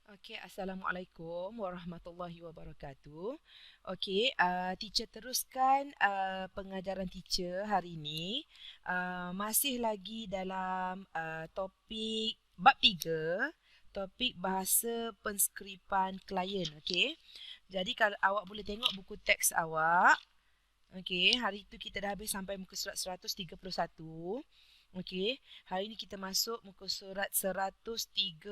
Okey, Assalamualaikum warahmatullahi wabarakatuh. Okey, teacher teruskan pengajaran teacher hari ini. Masih lagi dalam topik bab 3, topik bahasa penskripan klien. Okey. Jadi kalau awak boleh tengok buku teks awak. Okey, hari itu kita dah habis sampai muka surat 131. Okey, hari ini kita masuk muka surat 132.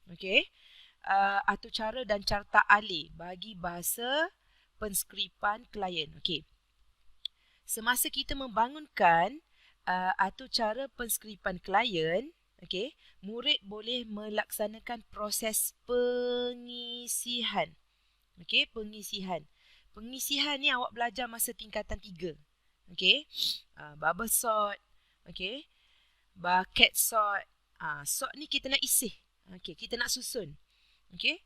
Okey. Atur cara dan carta alih bagi bahasa penskripan klien. Okey. Semasa kita membangunkan atur cara penskripan klien, okey, murid boleh melaksanakan proses pengisihan. Okey, pengisihan. Pengisihan ni awak belajar masa tingkatan 3. Okey. Bubble sort, okey. Bucket sort. Sort ni kita nak isi. Okey, kita nak susun. Okey.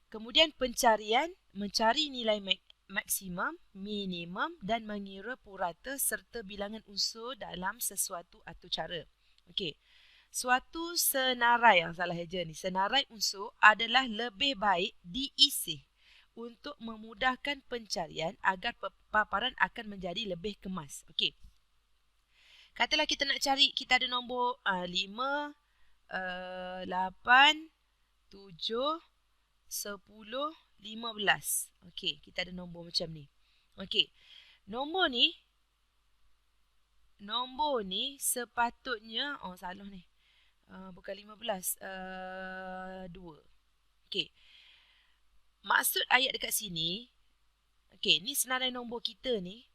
Kemudian pencarian, mencari nilai maksimum, minimum dan mengira purata serta bilangan unsur dalam sesuatu atur cara. Okey. Suatu senarai, salah eja ni. Senarai unsur adalah lebih baik diisi untuk memudahkan pencarian agar paparan akan menjadi lebih kemas. Okey. Katalah kita nak cari, kita ada nombor 5, 8, 7, 10, 15. Okey, kita ada nombor macam ni. Okey. Nombor ni sepatutnya, salah ni. Bukan 15, 2. Okey. Maksud ayat dekat sini, okey, ni senarai nombor kita ni.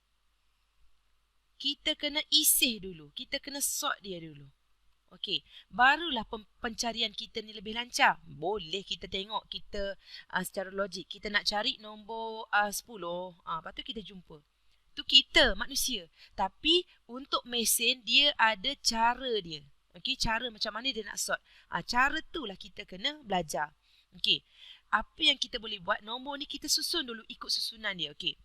Kita kena isih dulu. Kita kena sort dia dulu. Okey, barulah pencarian kita ni lebih lancar. Boleh kita tengok kita secara logik. Kita nak cari nombor 10. Lepas tu kita jumpa. Tu kita, manusia. Tapi untuk mesin, dia ada cara dia. Okey, cara macam mana dia nak sort. Cara tu lah kita kena belajar. Okey, apa yang kita boleh buat, nombor ni kita susun dulu ikut susunan dia. Okey.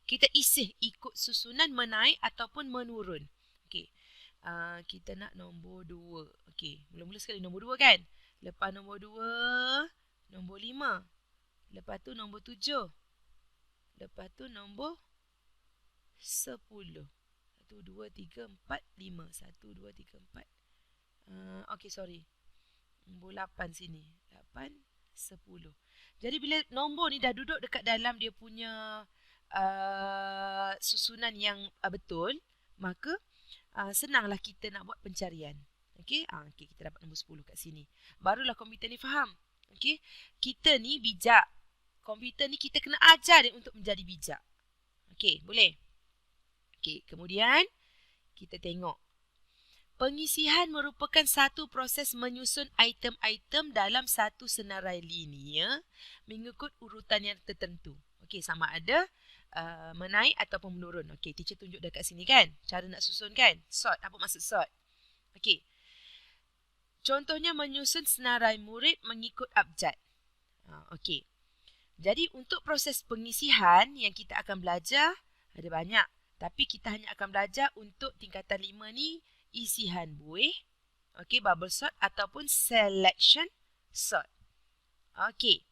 Kita isih ikut susunan menaik ataupun menurun. Okey. Kita nak nombor 2. Okey, mula-mula sekali nombor 2 kan. Lepas nombor 2, nombor 5. Lepas tu nombor 7. Lepas tu nombor 10. 1, 2, 3, 4, 5. 1, 2, 3, 4. Okey, sorry. Nombor 8 sini. 8, 10. Jadi bila nombor ni dah duduk dekat dalam dia punya susunan yang betul, maka senanglah kita nak buat pencarian. Okey, kita dapat nombor 10 kat sini. Barulah komputer ni faham. Okey, kita ni bijak. Komputer ni kita kena ajar dia untuk menjadi bijak. Okey, boleh? Okey, kemudian kita tengok. Pengisihan merupakan satu proses menyusun item-item dalam satu senarai linear mengikut urutan yang tertentu. Okey, sama ada menaik ataupun menurun. Okey, teacher tunjuk dekat sini kan. Cara nak susun kan. Sort. Apa maksud sort? Okey. Contohnya menyusun senarai murid mengikut abjad. Okey. Jadi untuk proses pengisihan yang kita akan belajar ada banyak. Tapi kita hanya akan belajar untuk tingkatan 5 ni isihan buih. Okey, bubble sort ataupun selection sort. Okey.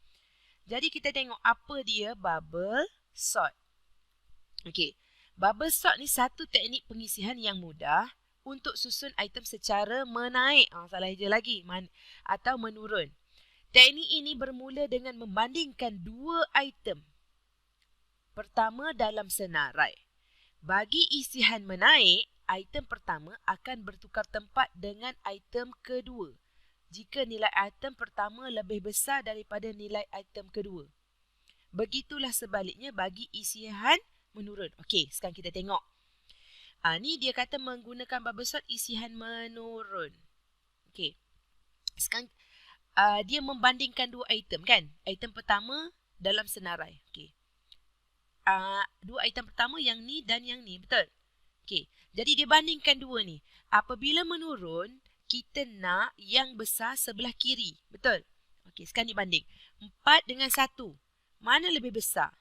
Jadi kita tengok apa dia bubble sort. Okey, bubble sort ni satu teknik pengisihan yang mudah untuk susun item secara menaik. Salah je lagi. Atau menurun. Teknik ini bermula dengan membandingkan dua item. Pertama dalam senarai. Bagi isihan menaik, item pertama akan bertukar tempat dengan item kedua jika nilai item pertama lebih besar daripada nilai item kedua. Begitulah sebaliknya bagi isihan menurun. Okey, sekarang kita tengok. Ni dia kata menggunakan bubble sort isihan menurun. Okey. Sekarang dia membandingkan dua item kan. Item pertama dalam senarai. Okey. Dua item pertama yang ni dan yang ni, betul? Okey. Jadi dia bandingkan dua ni. Apabila menurun, kita nak yang besar sebelah kiri, betul? Okey, sekarang dibanding. 4 dengan 1. Mana lebih besar?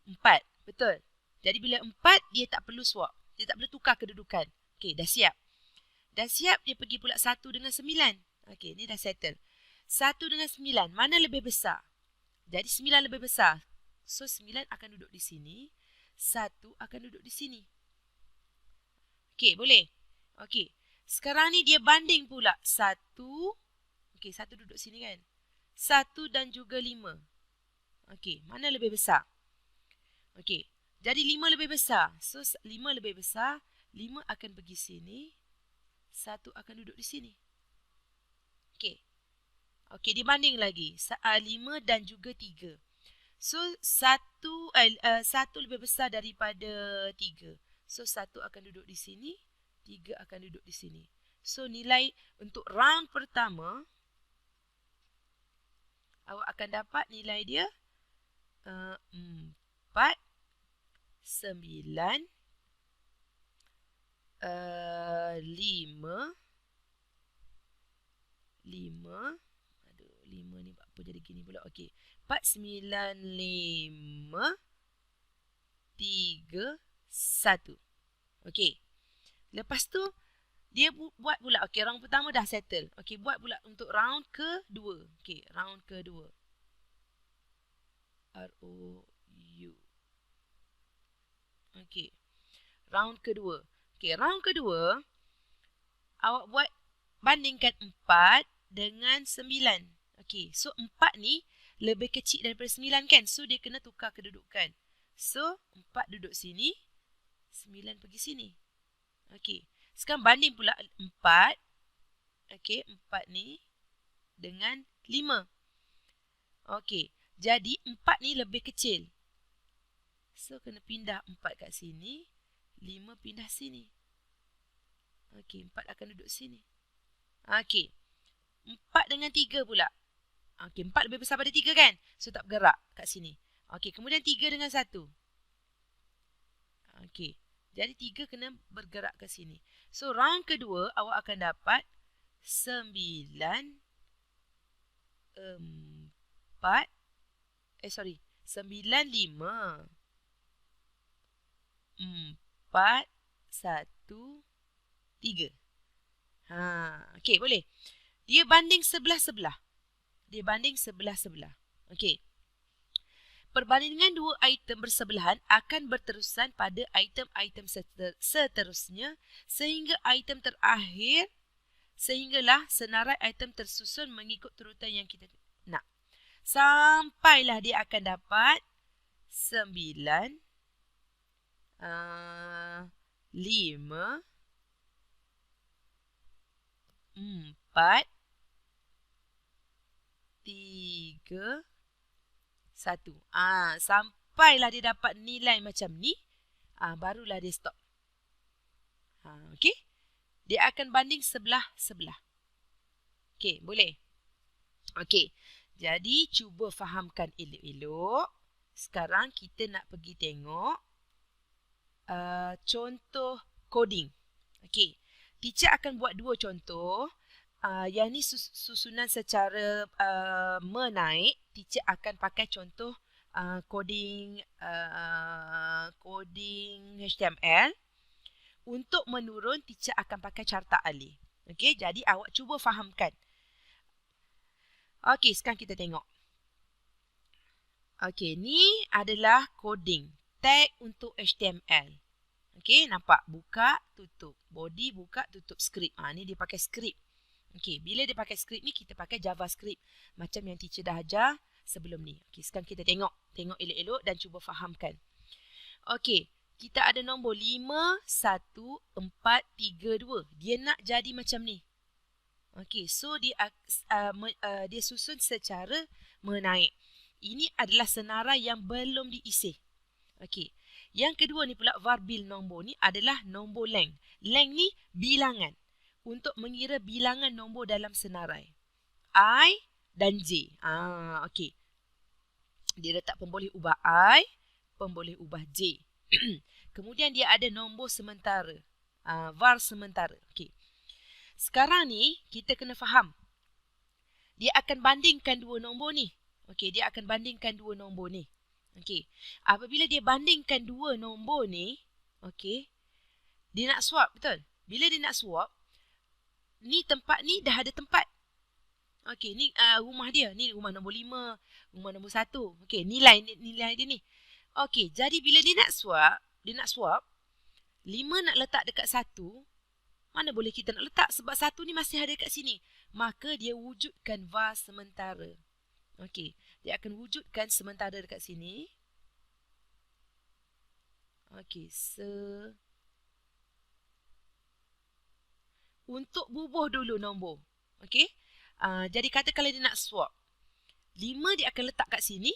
4, betul? Jadi bila 4, dia tak perlu swap. Dia tak perlu tukar kedudukan. Okey, dah siap. Dah siap, dia pergi pula 1 dengan 9. Okey, ni dah settle. 1 dengan 9, mana lebih besar? Jadi 9 lebih besar. So 9 akan duduk di sini. 1 akan duduk di sini. Okey, boleh? Okey. Sekarang ni dia banding pula. 1. Okey, 1 duduk sini kan? 1 dan juga 5. Okey, mana lebih besar? Okey, jadi 5 lebih besar. So 5 lebih besar. 5 akan pergi sini. 1 akan duduk di sini. Okey. Okey, dibanding lagi. 5 dan juga 3. So 1 lebih besar daripada 3. So 1 akan duduk di sini. 3 akan duduk di sini. So nilai untuk round pertama, awak akan dapat nilai dia 4, 9, 5. Aduh, 5 ni apa jadi gini pula. Okey. 4, 9, 5, 3, 1. Okey. Lepas tu, dia buat pula. Okey, round pertama dah settle. Okey, buat pula untuk round kedua. Okey, round kedua. R-O-U. Okey. Round kedua. Okey, round kedua, awak buat bandingkan 4 dengan 9. Okey, so 4 ni lebih kecil daripada 9 kan? So dia kena tukar kedudukan. So 4 duduk sini, 9 pergi sini. Okey, sekarang banding pula 4. Okey, 4 ni dengan 5. Okey, jadi 4 ni lebih kecil. So kena pindah 4 kat sini, 5 pindah sini. Okey, 4 akan duduk sini. Okey, 4 dengan 3 pula. Okey, 4 lebih besar pada 3 kan? So tak bergerak kat sini. Okey, kemudian 3 dengan 1. Okey, jadi 3 kena bergerak ke sini. So round kedua awak akan dapat 9, 4, 9, 5, 4, 1, 3. Okey, boleh. Dia banding sebelah-sebelah. Okey. Perbandingan dua item bersebelahan akan berterusan pada item-item seterusnya sehinggalah senarai item tersusun mengikut turutan yang kita nak. Sampailah dia akan dapat 9, 5, 4, 3, 1. Sampailah dia dapat nilai macam ni, barulah dia stop. Okey. Dia akan banding sebelah-sebelah. Okey, boleh? Okey. Jadi cuba fahamkan elok-elok. Sekarang kita nak pergi tengok contoh coding. Okey. Teacher akan buat 2 contoh. Yang ni susunan secara menaik. Teacher akan pakai contoh coding HTML. Untuk menurun, teacher akan pakai carta alih. Okey, jadi awak cuba fahamkan. Okey, sekarang kita tengok. Okey, ni adalah coding. Tag untuk HTML. Okey, nampak? Buka, tutup. Body, buka, tutup. Script. Ni dia pakai script. Okey, bila dia pakai script ni, kita pakai JavaScript. Macam yang teacher dah ajar sebelum ni. Okey, sekarang kita tengok. Tengok elok-elok dan cuba fahamkan. Okey, kita ada nombor 5, 1, 4, 3, 2. Dia nak jadi macam ni. Okey, so dia susun secara menaik. Ini adalah senarai yang belum diisi. Okey, yang kedua ni pula varbil nombor ni adalah nombor length. Length ni bilangan. Untuk mengira bilangan nombor dalam senarai. I dan J. Okey. Dia letak pemboleh ubah I, pemboleh ubah J. Kemudian dia ada nombor sementara. Var sementara. Okey. Sekarang ni kita kena faham. Dia akan bandingkan dua nombor ni. Okey, dia akan bandingkan dua nombor ni. Okey. Apabila dia bandingkan dua nombor ni, okey, dia nak swap, betul? Bila dia nak swap, ni tempat ni dah ada tempat. Okey, ni rumah dia. Ni rumah nombor 5, rumah nombor 1. Okey, nilai dia ni. Okey, jadi bila dia nak swap, 5 nak letak dekat 1, mana boleh kita nak letak sebab 1 ni masih ada kat sini. Maka dia wujudkan var sementara. Okey, dia akan wujudkan sementara dekat sini. Okey, untuk bubuh dulu nombor. Okey, jadi kata kalau dia nak swap, 5 dia akan letak kat sini.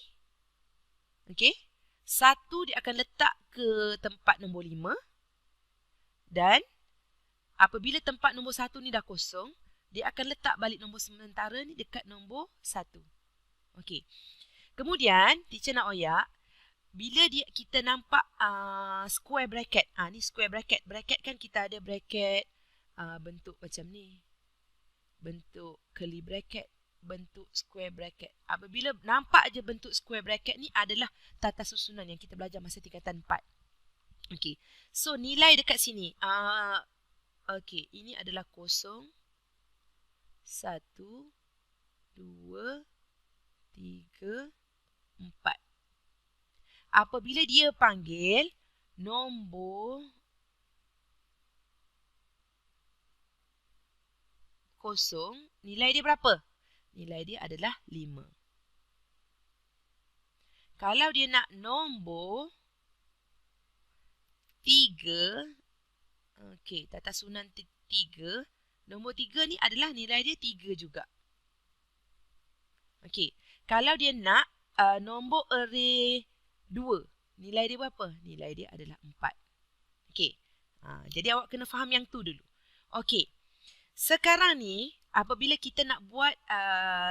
Okey, 1 dia akan letak ke tempat nombor 5. Dan apabila tempat nombor 1 ni dah kosong, dia akan letak balik nombor sementara ni dekat nombor 1. Okey. Kemudian, teacher nak oyak, bila kita nampak square bracket. Ni square bracket. Bracket kan kita ada bracket bentuk macam ni. Bentuk curly bracket. Bentuk square bracket. Apabila nampak je bentuk square bracket ni adalah tata susunan yang kita belajar masa tingkatan 4. Okey. So, nilai dekat sini. Okey. Ini adalah 0, 1, 2, 3, 4. Apabila dia panggil nombor 0, nilai dia berapa? Nilai dia adalah 5. Kalau dia nak nombor 3, okey, tata susunan 3, nombor 3 ni adalah nilai dia 3 juga. Okey, kalau dia nak nombor array 2, nilai dia berapa? Nilai dia adalah 4. Okey. Jadi awak kena faham yang tu dulu. Okey. Sekarang ni apabila kita nak buat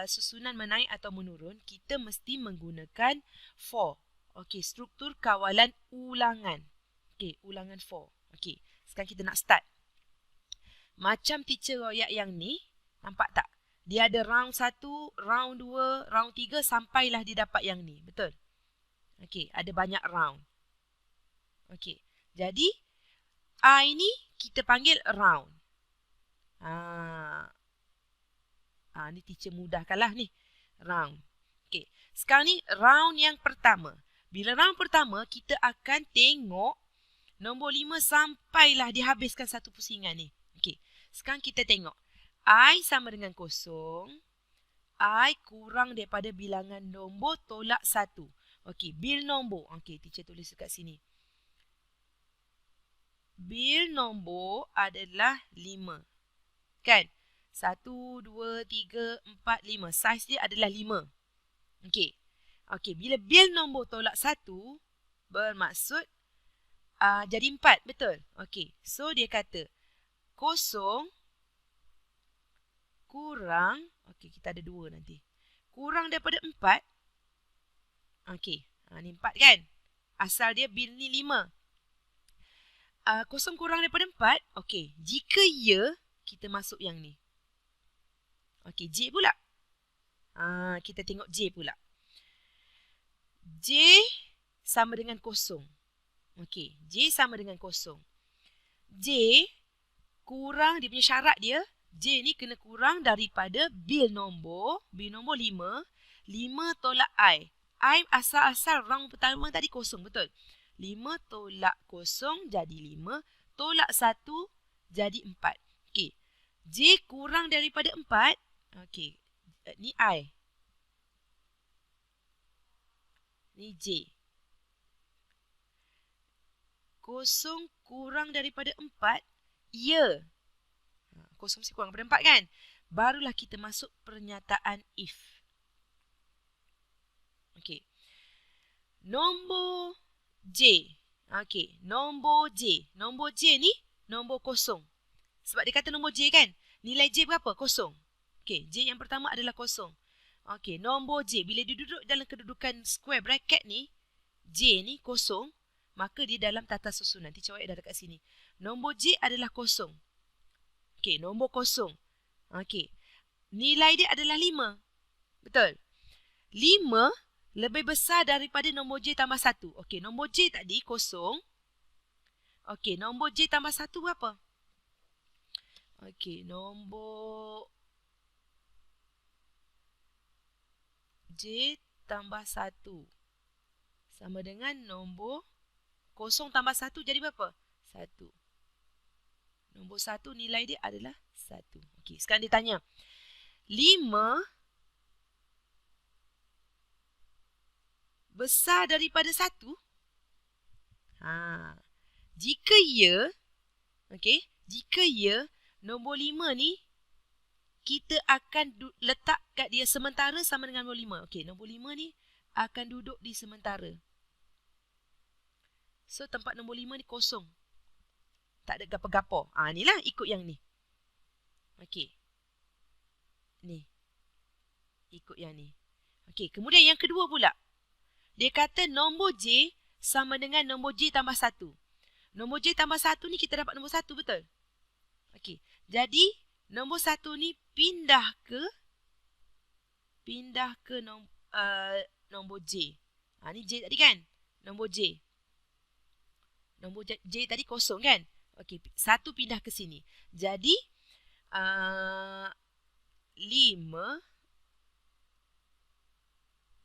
susunan menaik atau menurun, kita mesti menggunakan for. Okey, struktur kawalan ulangan. Okey, ulangan for. Okey, sekarang kita nak start. Macam teacher royak yang ni, nampak tak? Dia ada round 1, round 2, round 3 sampailah dia dapat yang ni. Betul? Okey, ada banyak round. Okey, jadi I ni kita panggil round. Ni teacher mudahkanlah ni. Round. Okey, sekarang ni round yang pertama. Bila round pertama, kita akan tengok nombor 5 sampailah dihabiskan satu pusingan ni. Okey, sekarang kita tengok. I sama dengan 0. I kurang daripada bilangan nombor tolak 1. Okey, bil nombor. Okey, teacher tulis dekat sini. Bil nombor adalah 5. Kan? 1, 2, 3, 4, 5. Saiz dia adalah 5. Okey. Okey, bila bil nombor tolak 1, bermaksud jadi 4. Betul? Okey, so dia kata 0 kurang, okey, kita ada 2 nanti. Kurang daripada 4. Okey, ni 4 kan? Asal dia bil ni 5. 0 kurang daripada 4. Okey, jika ya, kita masuk yang ni. Okey, J pula. Kita tengok J pula. J sama dengan 0. Okey, J sama dengan 0. J kurang, dia punya syarat dia, J ni kena kurang daripada bil nombor 5. 5 tolak I. I asal-asal round pertama tadi 0, betul? 5 tolak 0 jadi 5. Tolak 1 jadi 4. Okey. J kurang daripada 4. Okey. Ni I. Ni J. 0 kurang daripada 4. Ya. 0 mesti kurang daripada 4 kan? Barulah kita masuk pernyataan if. Okey. Nombor J. Okey, nombor J. Nombor J ni nombor 0. Sebab dia kata nombor J kan? Nilai J berapa? 0. Okey, J yang pertama adalah 0. Okey, nombor J. Bila dia duduk dalam kedudukan square bracket ni, J ni 0, maka dia dalam tata susunan. Nanti cawak dah dekat sini. Nombor J adalah 0. Okey, nombor 0. Okey, nilai dia adalah 5. Betul? 5 lebih besar daripada nombor J tambah 1. Okey, nombor J tadi 0. Okey, nombor J tambah 1 berapa? Okey, nombor J tambah 1 sama dengan nombor 0 tambah 1 jadi berapa? 1. Nombor 1 nilai dia adalah 1. Okey, sekarang dia tanya. 5 besar daripada 1? Jika ya, okey, jika ya, nombor 5 ni kita akan letak kat dia sementara sama dengan nombor 5. Okey, nombor 5 ni akan duduk di sementara. So, tempat nombor 5 ni kosong. Tak ada gapa-gapa. Inilah ikut yang ni. Okey. Ni. Ikut yang ni. Okey, kemudian yang kedua pula. Dia kata nombor J sama dengan nombor J tambah 1. Nombor J tambah 1 ni kita dapat nombor 1, betul? Okey. Jadi, nombor 1 ni pindah ke nombor J. Ni J tadi kan? Nombor J. Nombor J tadi kosong kan? Okey, 1 pindah ke sini. Jadi, 5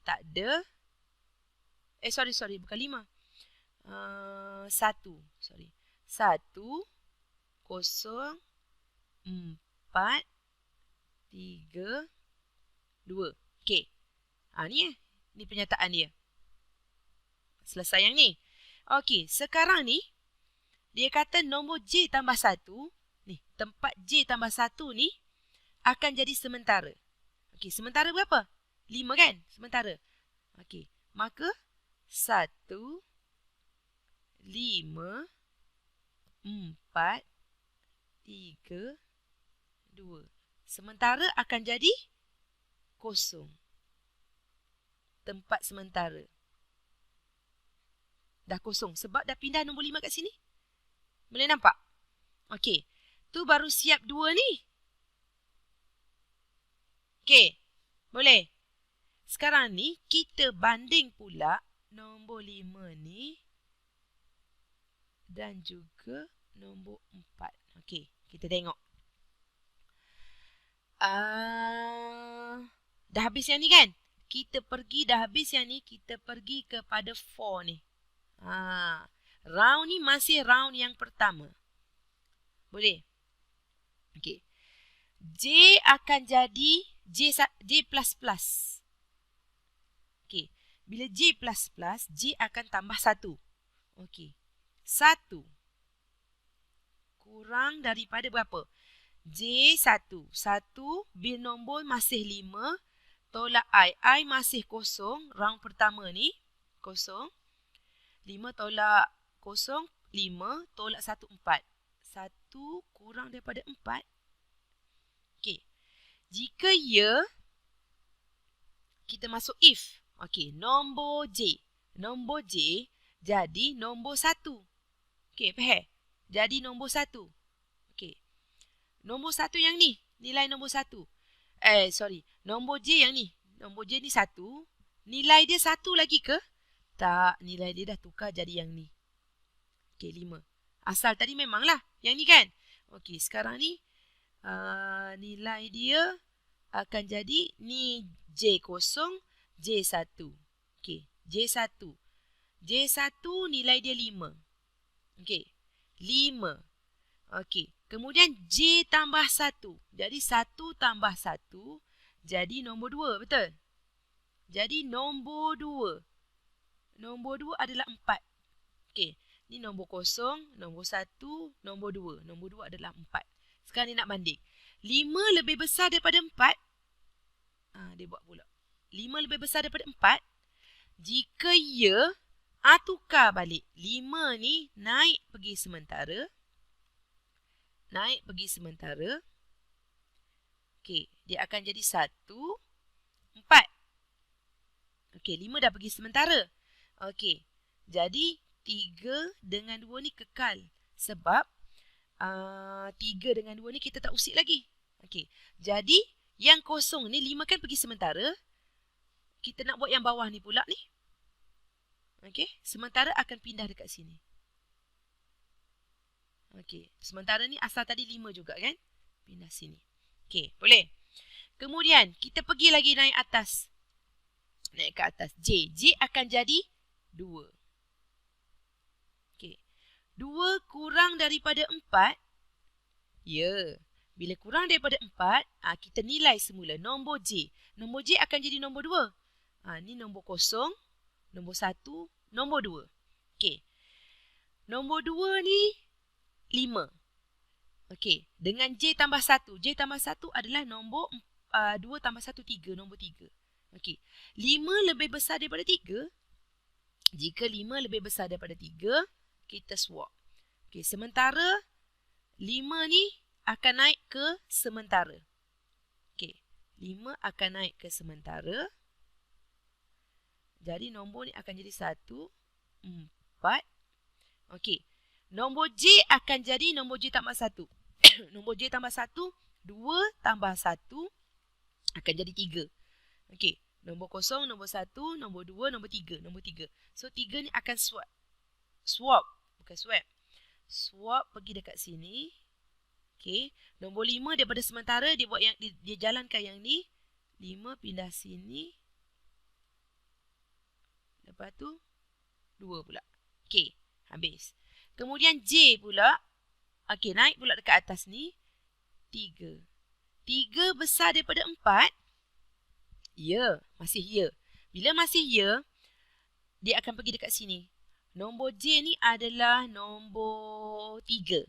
tak ada. Sorry, bukan 5. 1. Sorry. 1, 0, 4, 3, 2. Okey. Ni Ni pernyataan dia. Selesai yang ni. Okey, sekarang ni dia kata nombor J tambah 1, ni tempat J tambah 1 ni akan jadi sementara. Okey, sementara berapa? 5 kan? Sementara. Okey, maka 1, 5, 4, 3, 2. Sementara akan jadi kosong. Tempat sementara. Dah kosong sebab dah pindah nombor 5 kat sini. Boleh nampak? Okey. Tu baru siap 2 ni. Okey. Boleh? Sekarang ni kita banding pula nombor 5 ni dan juga nombor 4. Okey, kita tengok. Dah habis yang ni kan? Kita pergi dah habis yang ni, kita pergi kepada 4 ni. Round ni masih round yang pertama. Boleh? Okey. J akan jadi J++. Okey. Bila J++, J akan tambah 1. Okey. 1 kurang daripada berapa? J1. 1 binombor masih 5. Tolak I masih kosong. Round pertama ni kosong. 5 tolak 0, 5 tolak 1, 4. 1 kurang daripada 4. Okey. Jika ya, kita masuk if. Okey, nombor J. Nombor J jadi nombor 1. Okey, faham? Jadi nombor 1. Okey. Nombor 1 yang ni, nilai nombor 1. Nombor J yang ni. Nombor J ni 1. Nilai dia 1 lagi ke? Tak, nilai dia dah tukar jadi yang ni. Okey, 5. Asal tadi memanglah yang ni kan? Okey, sekarang ni nilai dia akan jadi ni J0, J1. Okey, J1. J1 nilai dia 5. Okey, 5. Okey, kemudian J tambah 1. Jadi 1 tambah 1 jadi nombor 2, betul? Jadi nombor 2. Nombor 2 adalah 4. Okey, ni nombor 0, nombor 1, nombor 2. Nombor 2 adalah 4. Sekarang ni nak banding. 5 lebih besar daripada 4. Dia buat pula. 5 lebih besar daripada 4. Jika ya, tukar balik. 5 ni naik pergi sementara. Naik pergi sementara. Okey, dia akan jadi 1, 4. Okey, 5 dah pergi sementara. Okey, jadi 3 dengan 2 ni kekal. Sebab 3 dengan 2 ni kita tak usik lagi. Okey, jadi yang kosong ni 5 kan pergi sementara. Kita nak buat yang bawah ni pula ni. Okey, sementara akan pindah dekat sini. Okey, sementara ni asal tadi 5 juga kan? Pindah sini. Okey, boleh. Kemudian kita pergi lagi naik atas. Naik ke atas. J. J akan jadi 2. Okey. 2 kurang daripada 4. Ya. Bila kurang daripada 4, kita nilai semula nombor J. Nombor J akan jadi nombor 2. Ni nombor 0, nombor 1, nombor 2. Okey. Nombor 2 ni 5. Okey. Dengan J tambah 1. J tambah 1 adalah nombor 2 tambah 1, 3. Nombor 3. Okey. 5 lebih besar daripada 3. Jika 5 lebih besar daripada 3, kita swap. Okey. Sementara 5 ni akan naik ke sementara. Okey. 5 akan naik ke sementara. Jadi nombor ni akan jadi 1, 4. Okey. Nombor J akan jadi nombor J tambah 1. Nombor J tambah 1, 2 tambah 1 akan jadi 3. Okey. Nombor 0, nombor 1, nombor 2, nombor 3. Nombor 3. So 3 ni akan swap. Swap. Bukan swap. Swap pergi dekat sini. Okey. Nombor 5 daripada sementara dia buat yang dia jalankan yang ni. 5 pindah sini. Lepas tu 2 pula. Okey, habis. Kemudian J pula. Okey, naik pula dekat atas ni. 3. 3 besar daripada 4. Ya, masih ya. Bila masih ya, dia akan pergi dekat sini. Nombor J ni adalah nombor 3.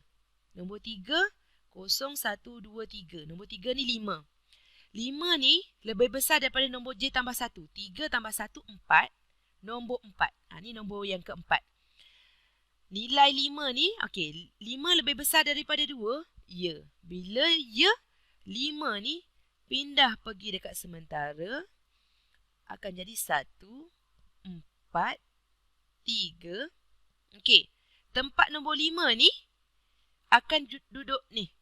Nombor 3, 0, 1, 2, 3. Nombor 3 ni 5. 5 ni lebih besar daripada nombor J tambah 1. 3 tambah 1, 4. Nombor 4. Ni nombor yang keempat. Nilai 5 ni, okey, 5 lebih besar daripada 2. Ya. Bila ya, 5 ni pindah pergi dekat sementara. Akan jadi 1, 4, 3. Okey. Tempat nombor 5 ni akan duduk ni.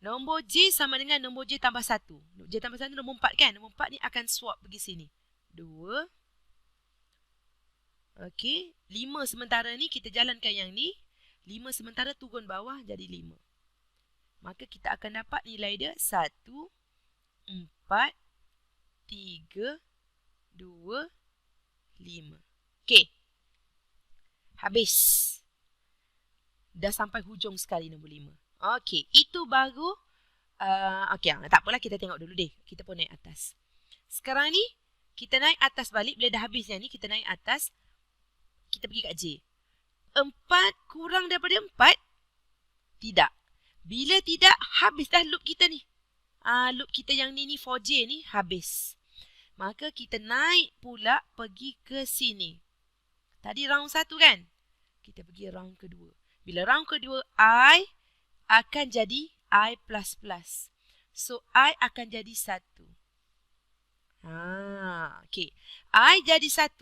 Nombor J sama dengan nombor J tambah 1. J tambah 1 nombor 4 kan? Nombor 4 ni akan swap pergi sini. 2. Okey. 5 sementara ni kita jalankan yang ni. 5 sementara turun bawah jadi 5. Maka kita akan dapat nilai dia 1, 4, 3, 2, 5. Okey. Habis. Dah sampai hujung sekali nombor 5. Okey, itu baru. Okey, tak apalah, kita tengok dulu deh. Kita pun naik atas. Sekarang ni, kita naik atas balik. Bila dah habis yang ni, kita naik atas. Kita pergi kat J. 4 kurang daripada 4? Tidak. Bila tidak, habis dah loop kita ni. Loop kita yang ni for J ni habis. Maka kita naik pula pergi ke sini. Tadi round 1 kan? Kita pergi round kedua. Bila round kedua, I akan jadi I++. So, I akan jadi 1. Okay. I jadi 1.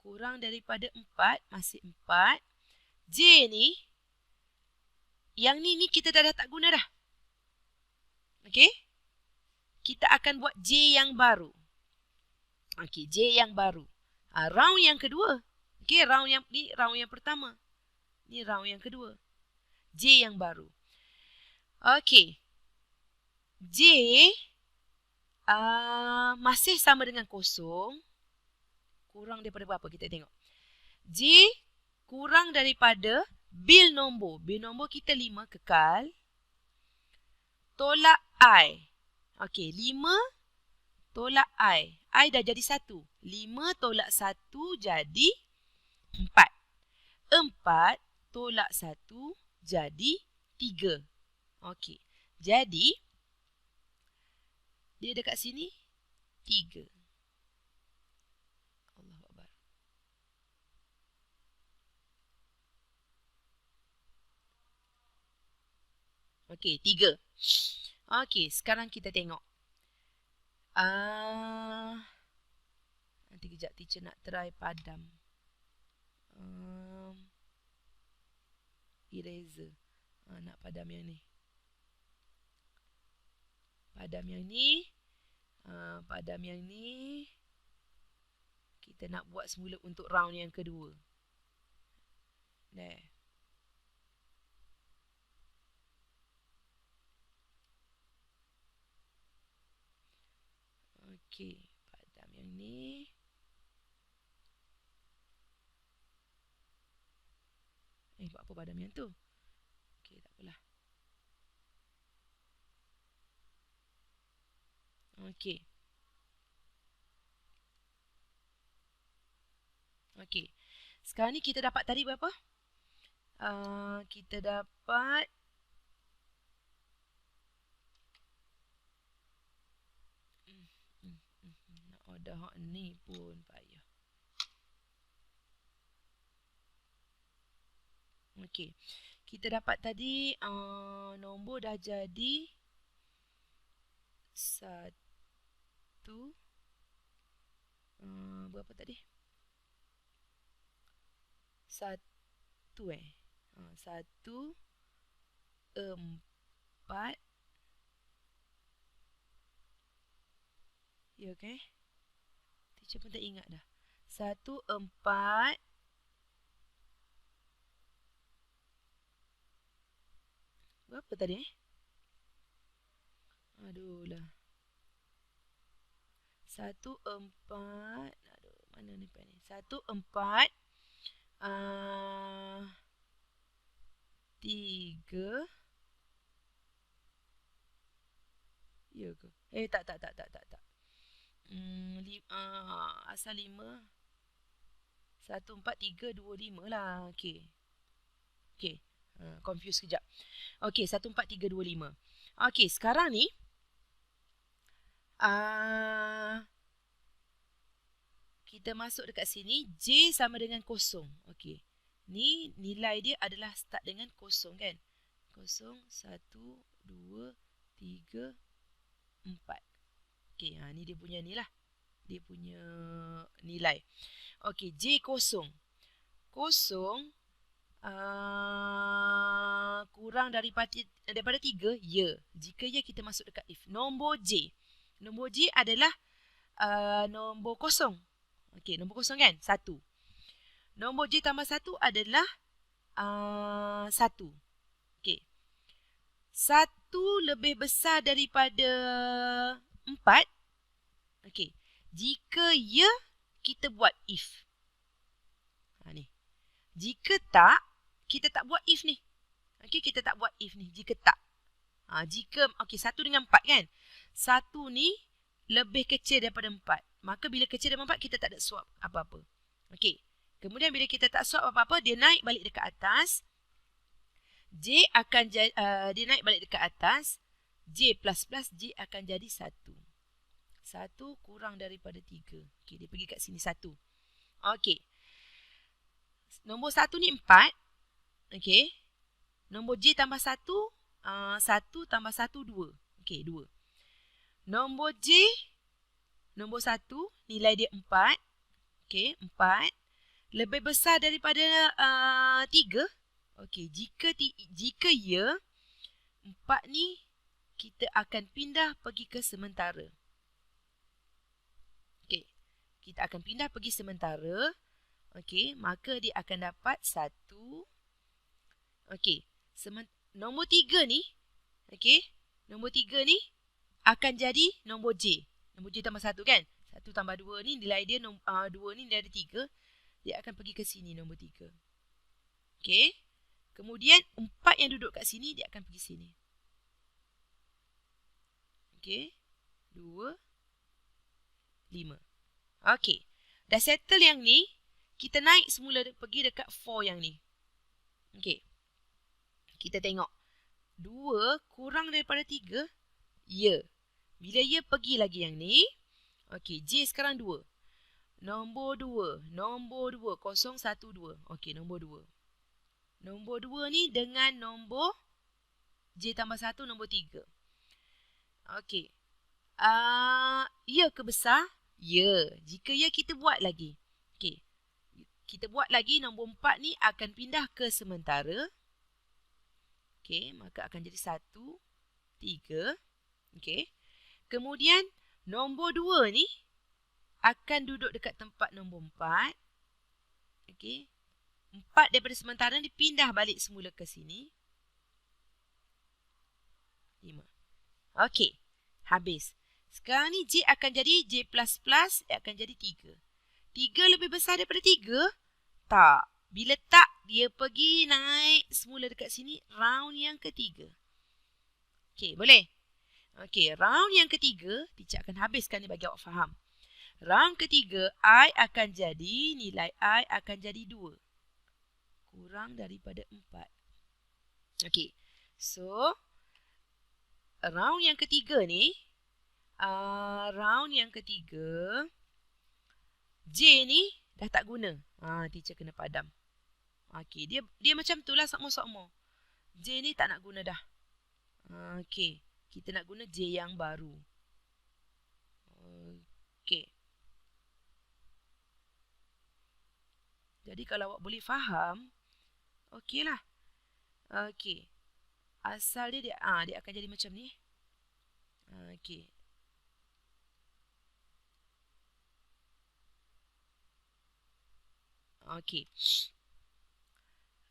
Kurang daripada 4. Masih 4. J ni. Yang ni kita dah tak guna dah. Okay. Kita akan buat J yang baru. Okay. J yang baru. Round yang kedua. Okay. Round yang pertama. Ni round yang kedua. J yang baru. Okey. J masih sama dengan 0. Kurang daripada berapa kita tengok. J kurang daripada bil nombor. Bil nombor kita 5 kekal. Tolak I. Okey, 5 tolak I. I dah jadi 1. 5 tolak 1 jadi 4. 4 tolak 1 jadi 3. Okey. Jadi, dia dekat sini 3. Allahu Akbar. Okey, 3. Okey, sekarang kita tengok. Nanti kejap teacher nak try padam. Eraser. Nak padam yang ni. Padam yang ni. Padam yang ni. Kita nak buat semula untuk round yang kedua. Dah. Okey. Padam yang ni. Buat apa padam yang tu? Okey, tak apalah. Okey. Okey. Sekarang ni kita dapat tadi berapa? Kita dapat nak order hak ni pun payah. Okey. Kita dapat tadi nombor dah jadi 1 berapa tadi? 1 1 4 ya okey. Teacher pun tak ingat dah. 1 4 berapa tadi Aduh lah. 1 4 aduh mana ni pen ni? 1 4 3 ya ke? Tak. Asal 5 1 4 3 2 5 lah. Okey. Confuse sekejap. Okey, 1 4 3 2 5. Okey, sekarang ni kita masuk dekat sini, J sama dengan kosong. Okey. Ni nilai dia adalah start dengan kosong kan? 0, 1, 2, 3, 4. Okey, ni dia punya ni lah. Dia punya nilai. Okey, J kosong. Kosong kurang daripada 3, ya. Jika ya, kita masuk dekat if. Nombor J. Nombor J adalah nombor kosong. Okey, nombor kosong kan? 1. Nombor J tambah 1 adalah 1. Okey. 1 lebih besar daripada 4. Okey. Jika ya, kita buat if. Ni. Jika tak, kita tak buat if ni. Okey, kita tak buat if ni. Jika tak. Jika, okey, 1 dengan 4 kan? 1 ni lebih kecil daripada 4. Maka bila kecil daripada 4, kita tak ada swap apa-apa. Okey. Kemudian bila kita tak swap apa-apa, dia naik balik dekat atas. J akan dia naik balik dekat atas. J plus plus, J akan jadi 1. 1 kurang daripada 3. Okey, dia pergi kat sini 1. Okey. Nombor 1 ni 4. Okey. Nombor J tambah 1. 1 tambah 1, 2. Okey, 2. Nombor J, nombor 1, nilai dia 4. Okey, 4. Lebih besar daripada 3. Okey, jika ya, 4 ni kita akan pindah pergi ke sementara. Okey, kita akan pindah pergi sementara. Okey, maka dia akan dapat 1. Okey, nombor 3 ni, okey, nombor 3 ni akan jadi nombor J. Nombor J tambah 1 kan? 1 tambah 2 ni nilai dia 2 ni nilai dia 3. Dia akan pergi ke sini nombor 3. Okey. Kemudian 4 yang duduk kat sini dia akan pergi sini. Okey. 2 5. Okey. Dah settle yang ni, kita naik semula pergi dekat 4 yang ni. Okey. Kita tengok. 2 kurang daripada 3. Ya. Bila ya, pergi lagi yang ni. Okey, J sekarang 2. Nombor 2. Nombor 2. 0, 1, 2. Okey, nombor 2. Nombor 2 ni dengan nombor J tambah 1, nombor 3. Okey. Ya ke besar? Ya. Jika ya, kita buat lagi. Okey. Kita buat lagi, nombor 4 ni akan pindah ke sementara. Okey, maka akan jadi 1, 3. Okey. Kemudian, nombor 2 ni akan duduk dekat tempat nombor 4. Okey. 4 daripada sementara ni pindah balik semula ke sini. 5. Okey. Habis. Sekarang ni J akan jadi J++, akan jadi 3. 3 lebih besar daripada 3? Tak. Bila tak, dia pergi naik semula dekat sini, round yang ketiga. Okey, boleh? Okey, round yang ketiga, teacher akan habiskan ni bagi awak faham. Round ketiga, I akan jadi, nilai I akan jadi 2. Kurang daripada 4. Okey, so, round yang ketiga ni, J ni dah tak guna. Teacher kena padam. Okey, dia macam tu lah sama-sama. J ni tak nak guna dah. Okey, kita nak guna J yang baru. Okey. Jadi kalau awak boleh faham, okey lah. Okey. Asal dia akan jadi macam ni. Okey. Okey.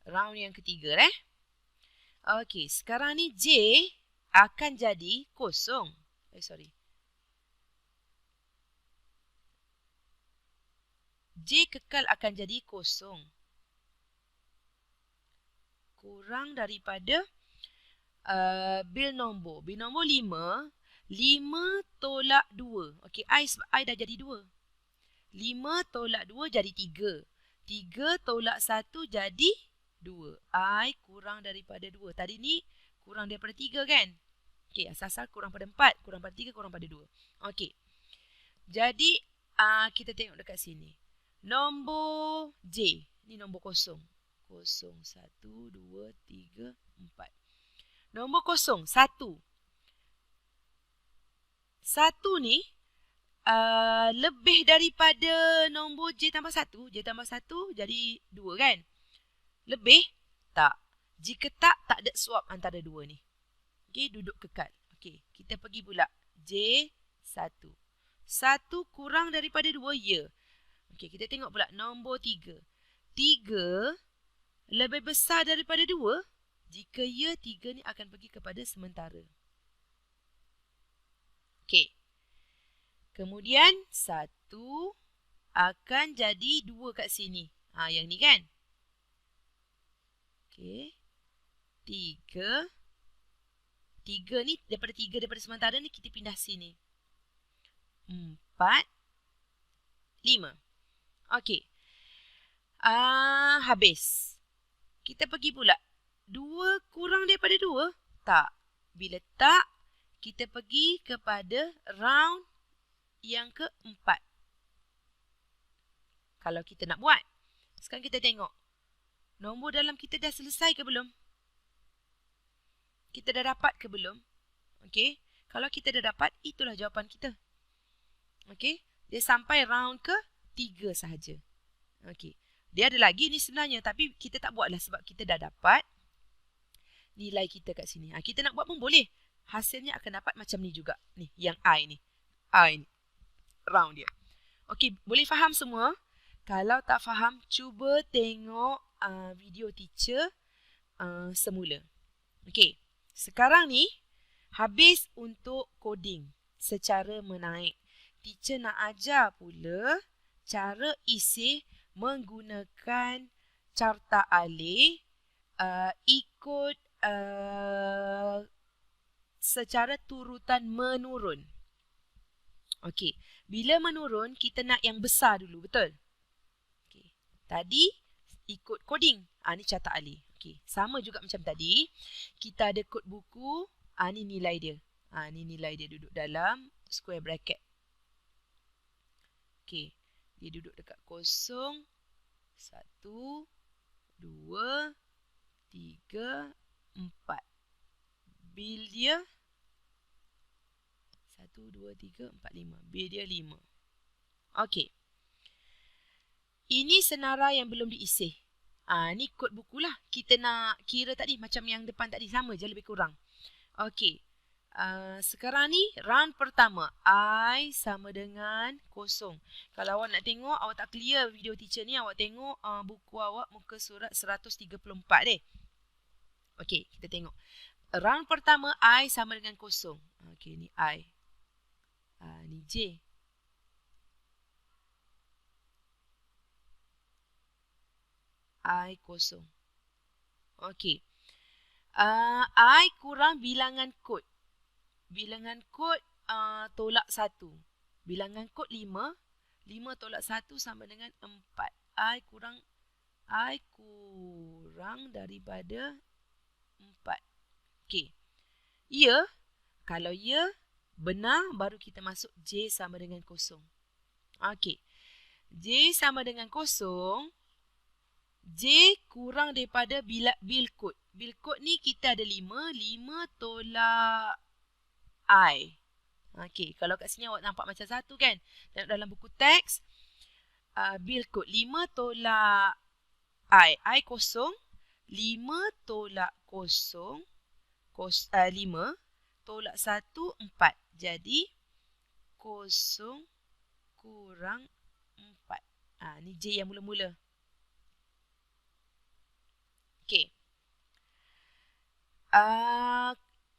Round yang ketiga Okey, sekarang ni J akan jadi kosong. J kekal akan jadi kosong. Kurang daripada bil nombor. Bil nombor 5. 5 tolak 2. Okey, I dah jadi 2. 5 tolak 2 jadi 3. 3 tolak 1 jadi 2. I kurang daripada 2. Tadi ni kurang daripada 3 kan? Okey, asal-asal kurang pada 4. Kurang pada 3, kurang pada 2. Okey. Jadi, kita tengok dekat sini. Nombor J. Ni nombor kosong. 0, 1, 2, 3, 4. Nombor kosong, 1. 1 ni lebih daripada nombor J tambah 1. J tambah 1 jadi 2 kan? Lebih? Tak. Jika tak ada swap antara 2 ni. Okey, duduk kekal. Okey, kita pergi pula. J1. 1 kurang daripada 2, ya. Okey, kita tengok pula nombor 3. 3 lebih besar daripada 2. Jika ya, 3 ni akan pergi kepada sementara. Okey. Kemudian 1 akan jadi 2 kat sini. Yang ni kan? Okey. 3. 3 ni daripada 3 daripada sementara ni kita pindah sini. 4. 5. Okey. Habis. Kita pergi pula. 2 kurang daripada 2? Tak. Bila tak, kita pergi kepada round yang keempat. Kalau kita nak buat. Sekarang kita tengok. Nombor dalam kita dah selesai ke belum? Kita dah dapat ke belum? Okey. Kalau kita dah dapat, itulah jawapan kita. Okey. Dia sampai round ke-3 sahaja. Okey. Dia ada lagi ni sebenarnya. Tapi kita tak buatlah sebab kita dah dapat nilai kita kat sini. Kita nak buat pun boleh. Hasilnya akan dapat macam ni juga. Ni, yang I ni. I ni. Round dia. Okey, boleh faham semua? Kalau tak faham, cuba tengok video teacher semula. Okey, sekarang ni habis untuk coding secara menaik. Teacher nak ajar pula cara isi menggunakan carta alih ikut secara turutan menurun. Okey, bila menurun, kita nak yang besar dulu, betul? Okey, tadi ikut coding. Ni carta alih. Okey, sama juga macam tadi. Kita ada kod buku. Ni nilai dia. Ni nilai dia duduk dalam square bracket. Okey, dia duduk dekat 0, 1, 2, 3, 4. Bil dia 1, 2, 3, 4, 5. Bil dia 5. Okey. Ini senarai yang belum diisi. Ni kod buku lah. Kita nak kira tadi macam yang depan tadi. Sama je lebih kurang. Okey. Sekarang ni round pertama. I sama dengan 0. Kalau awak nak tengok, awak tak clear video teacher ni. Awak tengok buku awak muka surat 134 deh. Okey, kita tengok. Round pertama, I sama dengan 0. Okey, ni I. Ni J. I kosong. Okey. I kurang bilangan kod. Bilangan kod tolak 1. Bilangan kod 5. 5 tolak 1 sama dengan 4. I kurang daripada 4. Okey. Ya. Kalau ya benar, baru kita masuk J sama dengan kosong. Okey. J sama dengan kosong. J kurang daripada bil kod. Bil kod ni kita ada 5. 5 tolak I. Okey. Kalau kat sini awak nampak macam satu kan? Tengok dalam buku teks. Bil kod 5 tolak I. I kosong. 5 tolak kosong. 5 tolak 1, 4. Jadi, kosong kurang 4. Ni J yang mula-mula. Okey.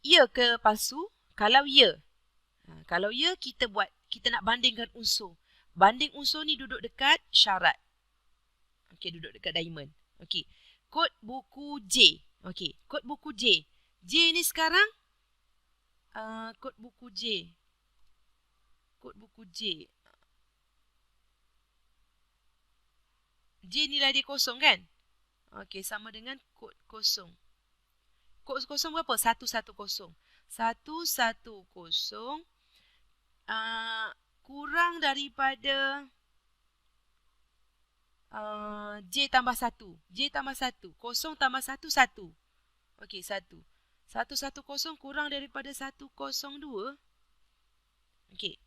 Ya ke palsu? Kalau ya. Kalau ya, kita nak bandingkan unsur. Banding unsur ni duduk dekat syarat. Okey, duduk dekat diamond. Okey. Kod buku J. Okey, kod buku J. J ni sekarang kod buku J. Kod buku J. J nilai dia kosong kan? Okey, sama dengan kod kosong. Kod kosong berapa? 110. 110 kurang daripada J tambah 1. J tambah 1. Kosong tambah 1, 1. Okey, 1. 110 kurang daripada 102. Okey.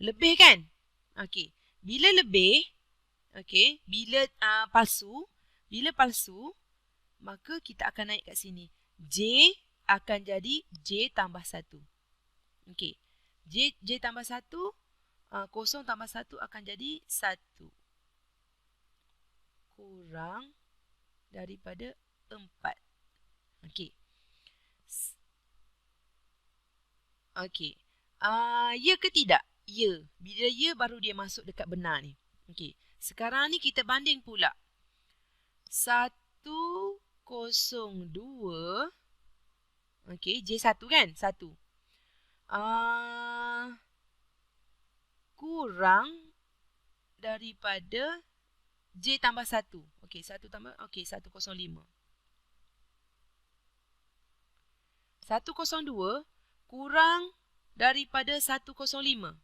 Lebih kan? Okey. Bila lebih, okey, bila palsu, maka kita akan naik kat sini. J akan jadi J tambah 1. Okey. J tambah 1, kosong tambah 1 akan jadi 1. Kurang daripada 4. Okey. Okey. Ya ke tidak? Ya. Bila ya, baru dia masuk dekat benar ni. Okey. Sekarang ni kita banding pula. 102. Okey. J1 kan? 1. Kurang daripada J tambah 1. Okey. 1 tambah. Okey. 105. 102 kurang daripada 105.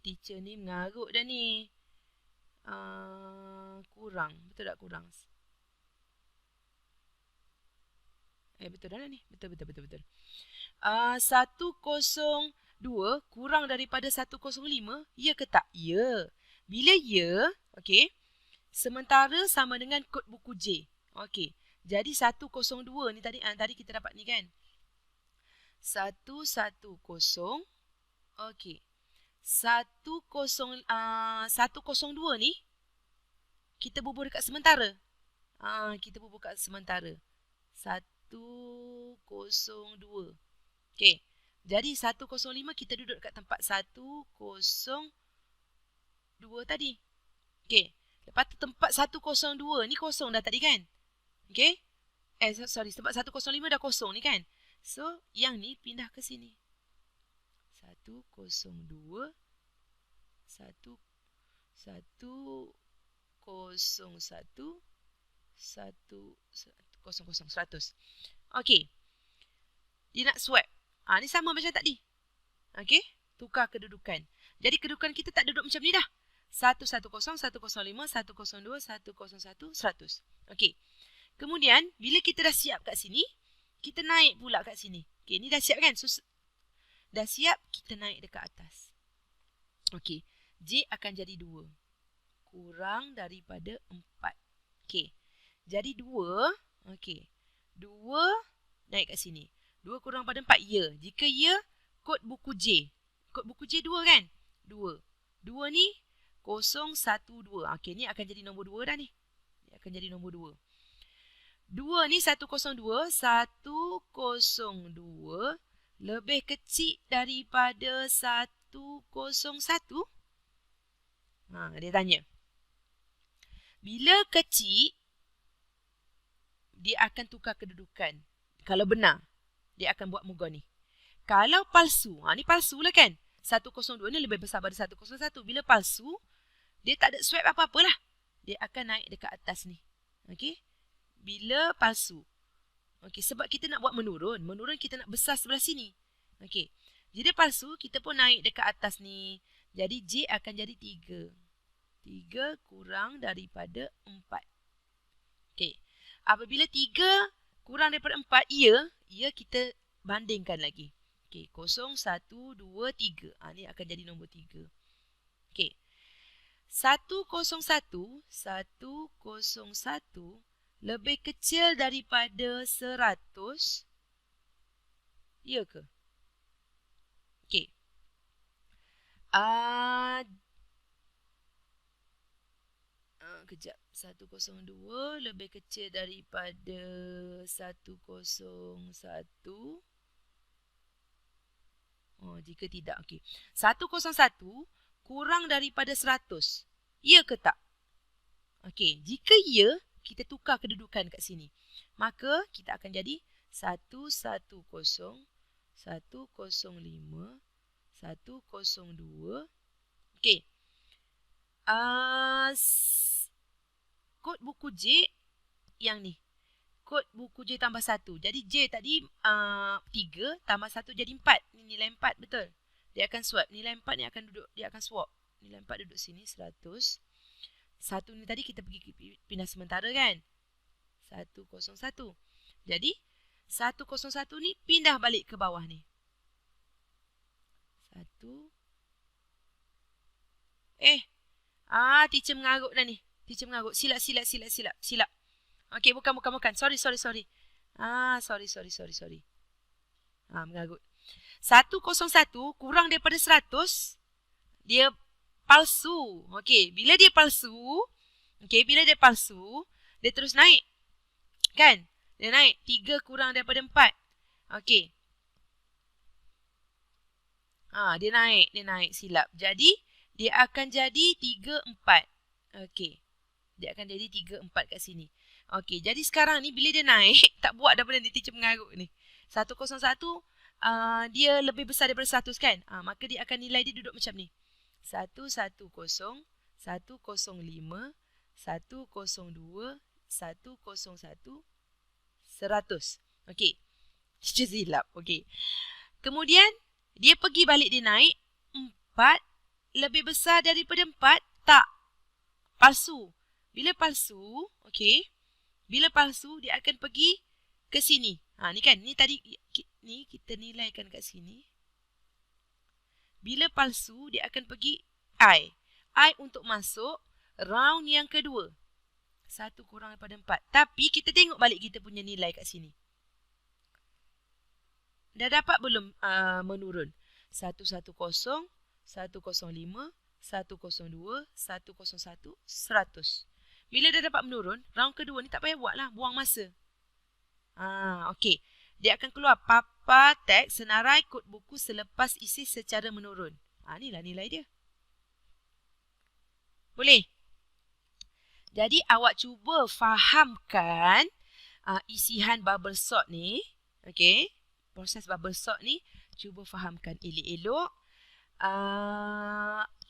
Teacher ni mengarut dah ni. Kurang. Betul tak kurang? Betul dah ni. Betul. 102 kurang daripada 105. Ya ke tak? Ya. Bila ya, okey. Sementara sama dengan kod buku J. Okey. Jadi 102 ni tadi kita dapat ni kan. 110. Okey. 102 ni kita bubuh dekat sementara. Kita bubuh dekat sementara. 102. Okey. Jadi 105 kita duduk dekat tempat 102 tadi. Okey. Lepas tu tempat 102 ni kosong dah tadi kan? Okey. Tempat 105 dah kosong ni kan? So, yang ni pindah ke sini. 102 101 100 Okey. Dia nak swap. Ni sama macam tadi. Okey. Tukar kedudukan. Jadi kedudukan kita tak duduk macam ni dah. 110, 105, 102, 101, 100. Okey. Kemudian, bila kita dah siap kat sini, kita naik pula kat sini. Okey, ni dah siap kan? Dah siap, kita naik dekat atas. Okey. J akan jadi 2. Kurang daripada 4. Okey. Jadi 2. Okey. 2 naik kat sini. 2 kurang pada 4. Ya. Jika ya, kod buku J. Kod buku J 2 kan? 2. 2 ni 012. Okey, ni akan jadi nombor 2 dah ni. Ni akan akan jadi nombor 2. 2 ni 102. 102 lebih kecil daripada 101. Dia tanya. Bila kecil, dia akan tukar kedudukan. Kalau benar, dia akan buat muka ni. Kalau palsu, ni palsu lah kan. 102 ni lebih besar daripada 101. Bila palsu, dia tak ada swap apa-apa lah. Dia akan naik dekat atas ni. Okey. Bila palsu. Okey, sebab kita nak buat menurun. Menurun kita nak besar sebelah sini. Okey. Jika palsu, kita pun naik dekat atas ni. Jadi J akan jadi 3. 3 kurang daripada 4. Okey. Apabila 3 kurang daripada 4, ia kita bandingkan lagi. Okey, 0, 1, 2, 3. Ni akan jadi nombor 3. Okey. 101 lebih kecil daripada 100. Ya ke? Okey. Kejap. 102 lebih kecil daripada 101. Jika tidak. Okey. 101 kurang daripada 100. Ya ke tak? Okey. Jika ya, kita tukar kedudukan kat sini. Maka kita akan jadi 110, 105, 102. Okey. Kod buku J yang ni. Kod buku J tambah 1. Jadi J tadi 3 tambah 1 jadi 4. Ni nilai 4, betul? Dia akan swap. Nilai 4 ni akan duduk, dia akan swap. Nilai 4 duduk sini, 100. 1 ni tadi kita pergi pindah sementara kan? 101. Jadi 101 ni pindah balik ke bawah ni. 1. Teacher mengarut dah ni. Teacher mengarut. Silap. Okey, bukan. Sorry. Sorry. Mengarut. 101 kurang daripada 100, dia palsu. Okey, bila dia palsu, dia terus naik. Kan? Dia naik. 3 kurang daripada 4. Okey. Dia naik. Silap. Jadi, dia akan jadi 3, 4. Okey. Dia akan jadi 3, 4 kat sini. Okey, jadi sekarang ni bila dia naik, tak buat dah benda dia teacher mengarut ni. 101, dia lebih besar daripada 100 kan? Maka dia akan nilai dia duduk macam ni. 110, 105, 102, 101, 100. Okey. Teacher silap. Okey. Kemudian, dia pergi balik dia naik. 4 lebih besar daripada 4. Tak. Palsu. Bila palsu, okey. Bila palsu, dia akan pergi ke sini. Ni kan, ni tadi ni kita nilaikan kat sini. Bila palsu, dia akan pergi I. I untuk masuk round yang kedua. 1 kurang daripada 4. Tapi kita tengok balik kita punya nilai kat sini. Dah dapat belum menurun? 110, 105, 102, 101, 100. Bila dah dapat menurun, round kedua ni tak payah buat lah. Buang masa. Okey. Dia akan keluar papa teks senarai kod buku selepas isi secara menurun. Inilah nilai dia. Boleh? Jadi awak cuba fahamkan isihan bubble sort ni. Okey. Proses bubble sort ni cuba fahamkan elok-elok.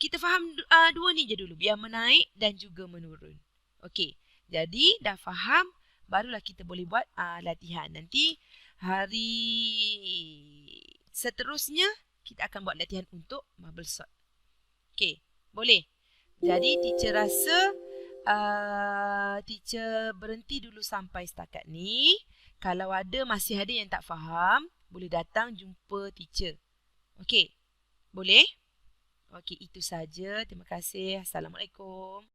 Kita faham dua ni je dulu. Biar menaik dan juga menurun. Okey. Jadi dah faham. Barulah kita boleh buat latihan. Nanti hari seterusnya kita akan buat latihan untuk bubble sort. Okey. Boleh? Jadi teacher rasa teacher berhenti dulu sampai setakat ni. Kalau masih ada yang tak faham, boleh datang jumpa teacher. Okey. Boleh? Okey, itu saja. Terima kasih. Assalamualaikum.